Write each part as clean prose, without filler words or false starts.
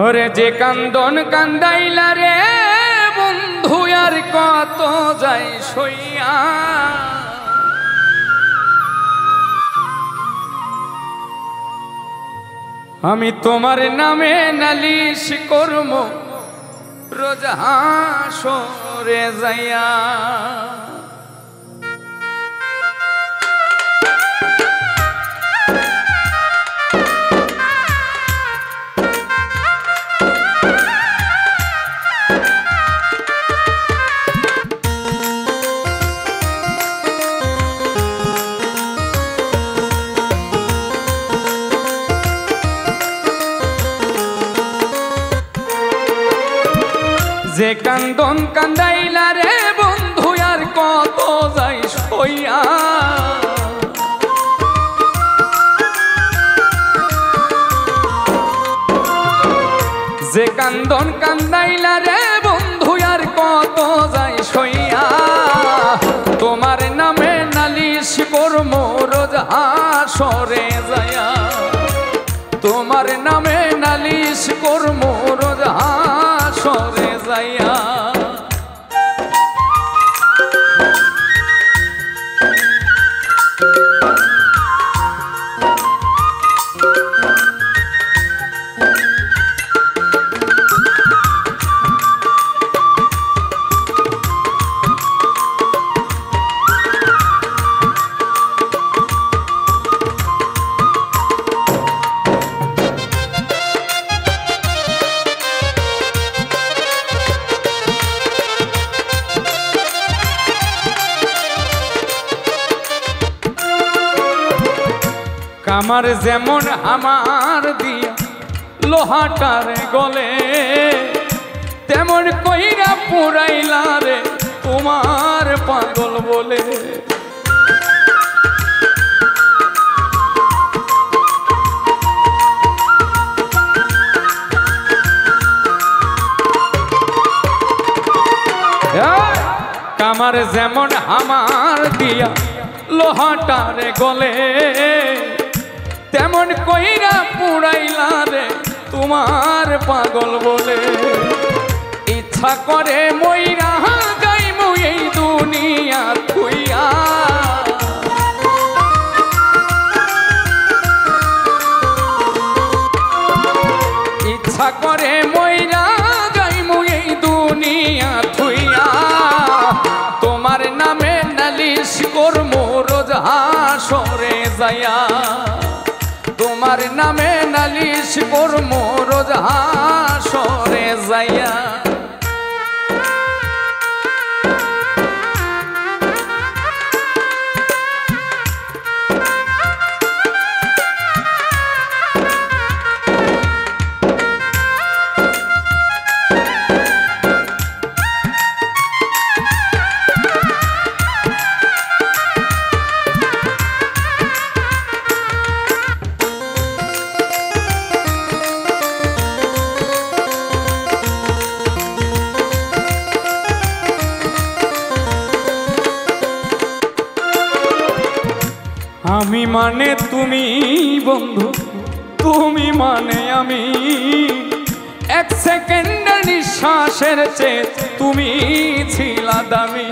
ওরে যে কান্দন কান্দাইলা রে বন্ধু আর কত যাই সইয়া, আমি তোমার নামে নালিশ করব রোজ হাসরে যাইয়া। যে কান্দন কান্দাইলা রে বন্ধু আর কত যাই সইয়া, যে কান্দন কান্দাইলা রে বন্ধু আর কত যাই সইয়া, তোমার নামে নালিশ করব রোজ হাসরে যাইয়া, তোমার নামে নালিশ করব রোজ হাসরে যাইয়া। আমার যেমন আমার দিয়া লোহাটার গলে, তেমন কইরা পুরাইলা রে তোমার পাগল বলে। আমার যেমন আমার দিয়া লোহাটার গলে, তেমন কইরা পুরাইলা রে তোমার পাগল বলে। ইচ্ছা করে মইরা যাইমু এই দুনিয়া থুইয়া, ইচ্ছা করে মইরা যাইমু এই দুনিয়া থুইয়া, তোমার নামে নালিশ করমু রোজ হাসরে যাইয়া, তোমার নামে নালিশ করব রোজ হাসরে যাইয়া। আমি মানে তুমি বন্ধু, তুমি মানে আমি, এক সেকেন্ডের নিঃশ্বাসের চেয়ে তুমি ছিলা দামি।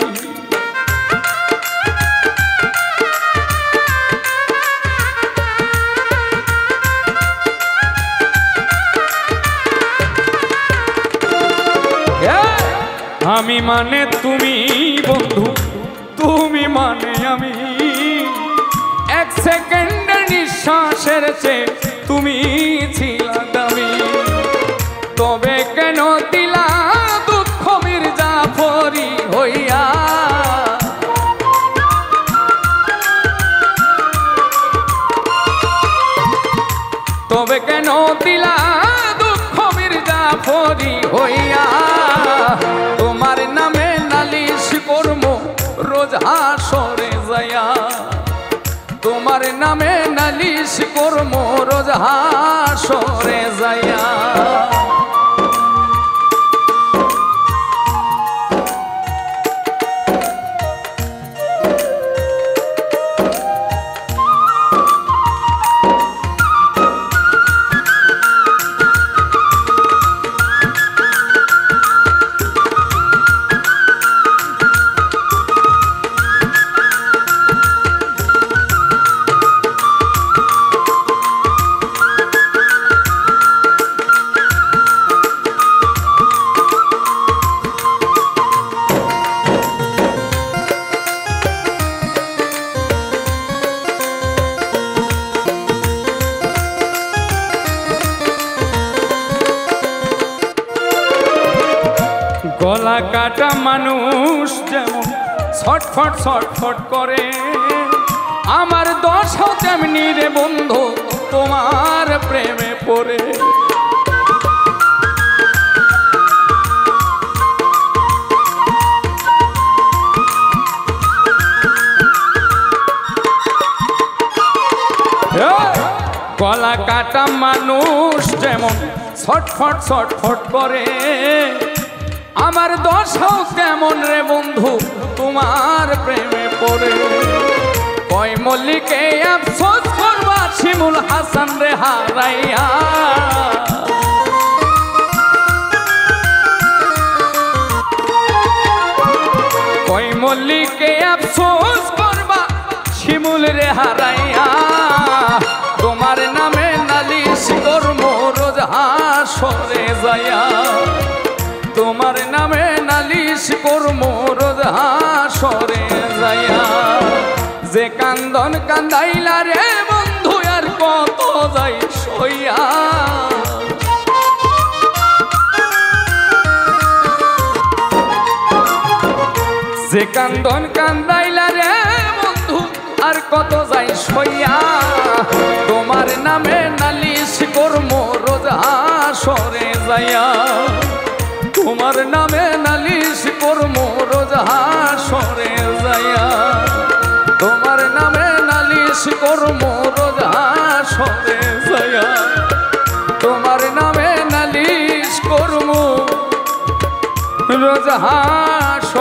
আমি মানে তুমি বন্ধু, তুমি মানে আমি, এক সেকেন্ডের নিঃশ্বাসের চেয়ে তুমি ছিলা দামি। তবে কেন দিলা দুঃখ মির্জাফরি হইয়া, তবে কেন দিলা দুঃখ মির্জাফরি হইয়া, তোমার নামে নালিশ করব রোজ হাসরে যাইয়া, তোমার নামে নালিশ করব রোজ হাসরে যাইয়া। গলা কাটা মানুষ যেমন ছটফট ছটফট করে, আমার দশাও তেমনি রে বন্ধু তোমার প্রেমে পড়ে। গলা কাটা মানুষ যেমন ছটফট ছটফট করে, আমার দশাও কেমন রে বন্ধু তোমার প্রেমে পড়ে। কয় মল্লিকে আফসোস করবা শিমুল হাসান রে হারাইয়া, কয় মল্লিকে আফসোস করবা শিমুল রে হারাইয়া, তোমার নামে নালিশ করবো রোজ হাসরে যাইয়া, তোমার নামে নালিশ করবো রোজ হাসরে যাইয়া। যে কান্দন কান্দাইলা রে বন্ধু আর কত যাই সইয়া, যে কান্দন কান্দাইলা রে বন্ধু আর কত যাই সইয়া, তোমার নামে নালিশ করবো রোজ হাসরে যাইয়া, তোমার নামে নালিশ করবো রোজ হাসরে যাইয়া, তোমার নামে নালিশ করবো রোজ হাসরে যাইয়া, তোমার নামে নালিশ করবো রোজ হাসরে।